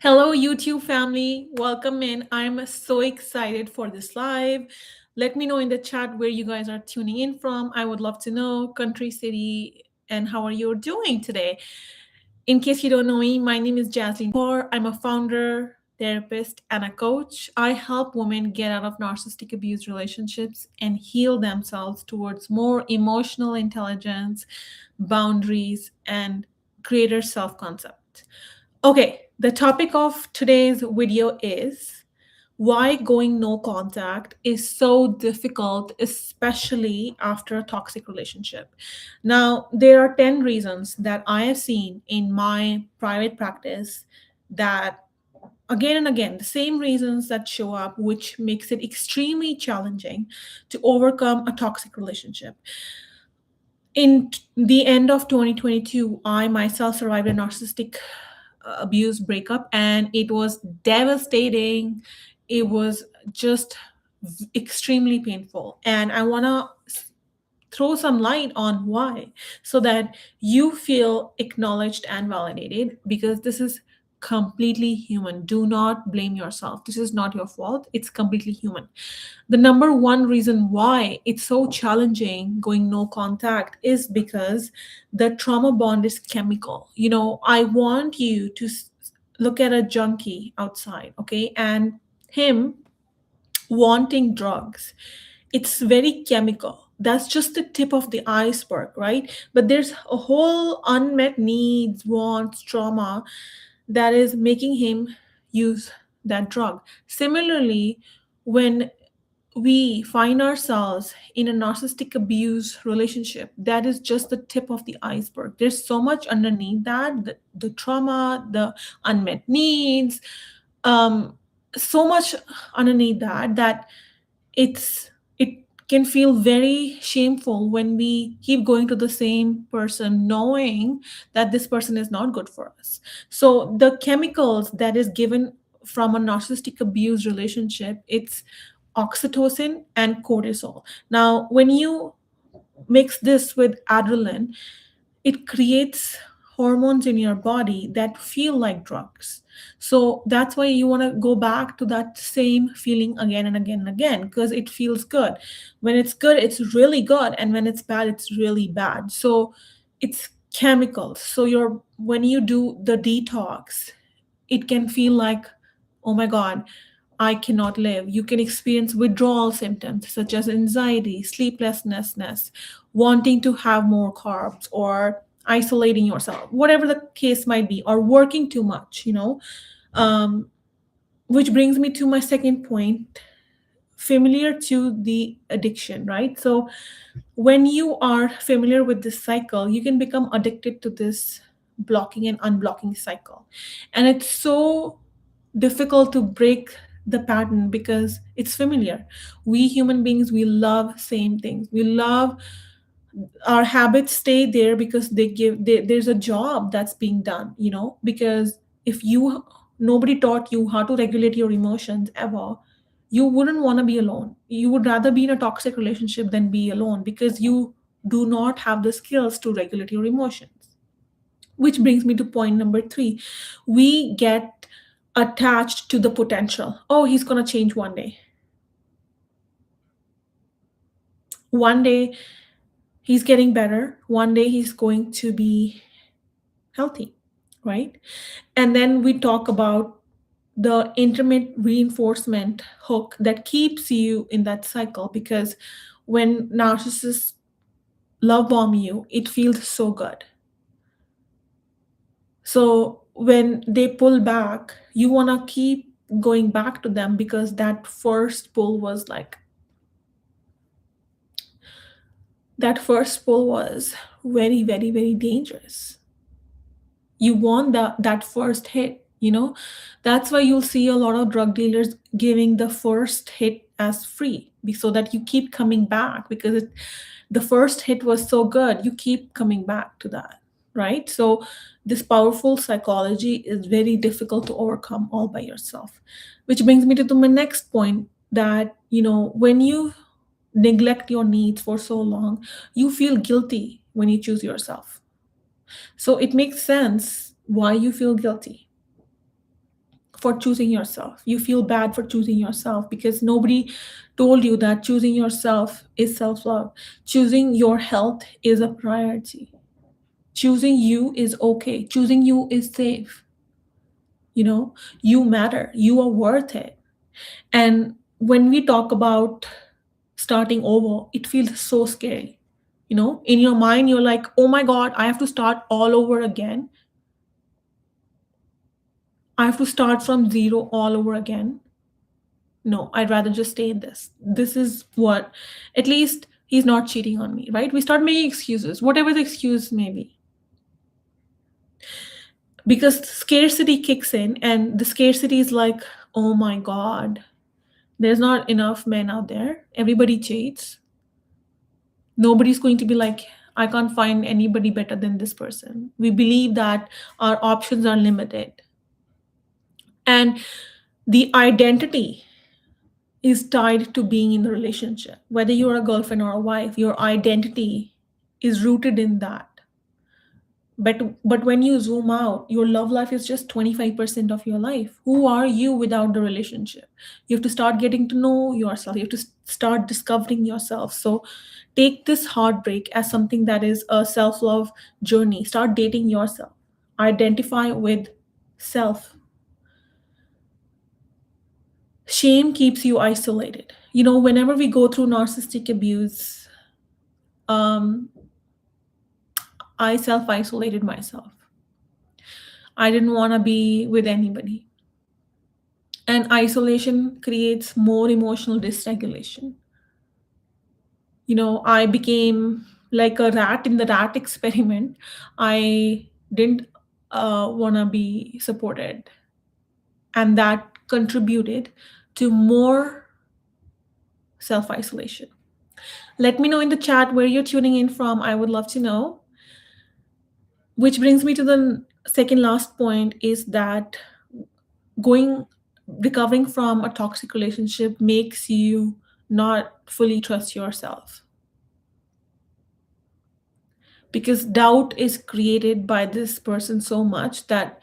Hello, YouTube family. Welcome in. I'm so excited for this live. Let me know in the chat where you guys are tuning in from. I would love to know country, city, and how are you doing today. In case you don't know me, my name is Jaslyn Kaur. I'm a founder, therapist, and a coach. I help women get out of narcissistic abuse relationships and heal themselves towards more emotional intelligence, boundaries, and greater self concept. Okay, the topic of today's video is why going no contact is so difficult, especially after a toxic relationship. Now, there are 10 reasons that I have seen in my private practice that again and again, the same reasons that show up, which makes it extremely challenging to overcome a toxic relationship. In the end of 2022, I myself survived a narcissistic abuse breakup, and it was devastating. It was just extremely painful. And I want to throw some light on why, so that you feel acknowledged and validated, because this is completely human. Do not blame yourself. This is not your fault. It's completely human. The number one reason why it's so challenging going no contact is because the trauma bond is chemical. I want you to look at a junkie outside, okay, and him wanting drugs. It's very chemical. That's just the tip of the iceberg, right? But there's a whole unmet needs, wants, trauma that is making him use that drug. Similarly, when we find ourselves in a narcissistic abuse relationship, that is just the tip of the iceberg. There's so much underneath that, the trauma, the unmet needs, um, so much underneath that it can feel very shameful when we keep going to the same person knowing that this person is not good for us. So the chemicals that is given from a narcissistic abuse relationship, it's oxytocin and cortisol. Now when you mix this with adrenaline, it creates hormones in your body that feel like drugs. So that's why you want to go back to that same feeling again and again and again, because it feels good. When it's good, it's really good, and when it's bad, it's really bad. So it's chemicals. So you're when you do the detox, it can feel like, oh my god, I cannot live. You can experience withdrawal symptoms such as anxiety, sleeplessness, wanting to have more carbs, or isolating yourself, whatever the case might be, or working too much. Um, which brings me to my second point, familiar to the addiction, right? So when you are familiar with this cycle, you can become addicted to this blocking and unblocking cycle. And it's so difficult to break the pattern because it's familiar. We human beings, we love same things. We love our habits stay there because there's a job that's being done. Because if you nobody taught you how to regulate your emotions ever, you wouldn't want to be alone. You would rather be in a toxic relationship than be alone, because you do not have the skills to regulate your emotions. Which brings me to point number 3. We get attached to the potential. Oh, he's going to change one day. One day he's getting better. One day he's going to be healthy, right? And then we talk about the intermittent reinforcement hook that keeps you in that cycle, because when narcissists love bomb you, it feels so good. So when they pull back, you want to keep going back to them, because that first pull was like, that first pull was very, very, very dangerous. You want that first hit. That's why you'll see a lot of drug dealers giving the first hit as free, so that you keep coming back, because the first hit was so good, you keep coming back to that, right? So this powerful psychology is very difficult to overcome all by yourself. Which brings me to my next point, that when you neglect your needs for so long, you feel guilty when you choose yourself. So it makes sense why you feel guilty. for choosing yourself. You feel bad for choosing yourself because nobody told you that choosing yourself is self love. Choosing your health is a priority. Choosing you is okay. Choosing you is safe. You know, you matter. You are worth it. And when we talk about starting over, it feels so scary. You know, in your mind, you're like, oh my God, I have to start all over again. I have to start from zero all over again. No, I'd rather just stay in this. This is what, at least he's not cheating on me, right? We start making excuses, whatever the excuse may be. Because scarcity kicks in, and the scarcity is like, oh my God, there's not enough men out there. Everybody cheats. Nobody's going to be like, I can't find anybody better than this person. We believe that our options are limited. And the identity is tied to being in the relationship. Whether you're a girlfriend or a wife, your identity is rooted in that. But when you zoom out, your love life is just 25% of your life. Who are you without the relationship? You have to start getting to know yourself. You have to start discovering yourself. So take this heartbreak as something that is a self-love journey. Start dating yourself. Identify with self. Shame keeps you isolated. You know, whenever we go through narcissistic abuse, um, I self isolated myself. I didn't want to be with anybody. And isolation creates more emotional dysregulation. You know, I became like a rat in the rat experiment. I didn't want to be supported. And that contributed to more self isolation. Let me know in the chat where you're tuning in from. I would love to know. Which brings me to the second last point is that going recovering from a toxic relationship makes you not fully trust yourself, because doubt is created by this person so much that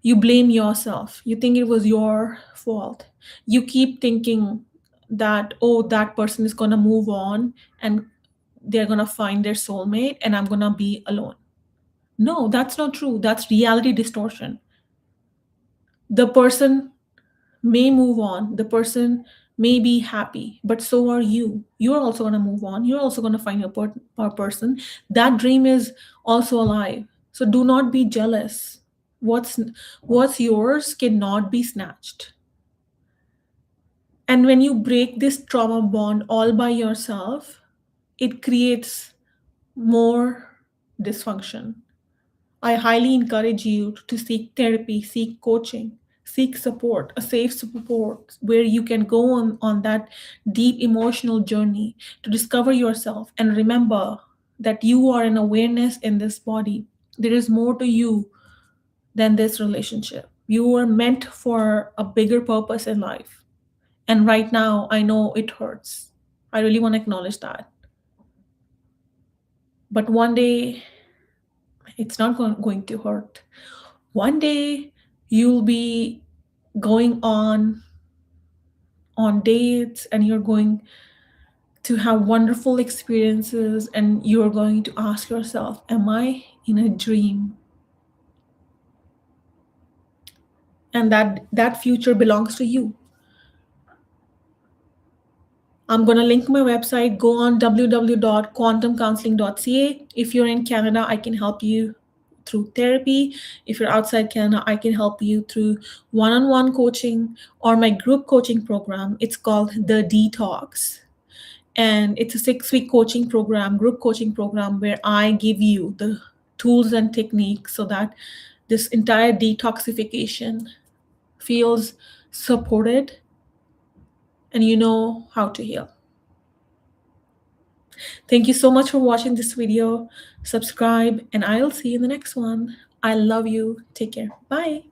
you blame yourself. You think it was your fault. You keep thinking that, oh, that person is going to move on and they're going to find their soulmate and I'm going to be alone. No, that's not true. That's reality distortion. The person may move on, the person may be happy, but so are you. You're also going to move on. You're also going to find your person. That dream is also alive. So do not be jealous. What's yours cannot be snatched. And when you break this trauma bond all by yourself, it creates more dysfunction. I highly encourage you to seek therapy, seek coaching, seek support, a safe support where you can go on that deep emotional journey to discover yourself and remember that you are an awareness in this body. There is more to you than this relationship. You are meant for a bigger purpose in life. And right now, I know it hurts. I really want to acknowledge that. But one day, it's not going to hurt. One day you'll be going on dates and you're going to have wonderful experiences and you're going to ask yourself, am I in a dream? And that future belongs to you. I'm going to link my website. Go on www.quantumcounseling.ca. If you're in Canada, I can help you through therapy. If you're outside Canada, I can help you through one-on-one coaching or my group coaching program. It's called The Detox. And it's a 6-week coaching program, group coaching program, where I give you the tools and techniques so that this entire detoxification feels supported and you know how to heal. Thank you so much for watching this video. Subscribe, and I'll see you in the next one. I love you. Take care. Bye.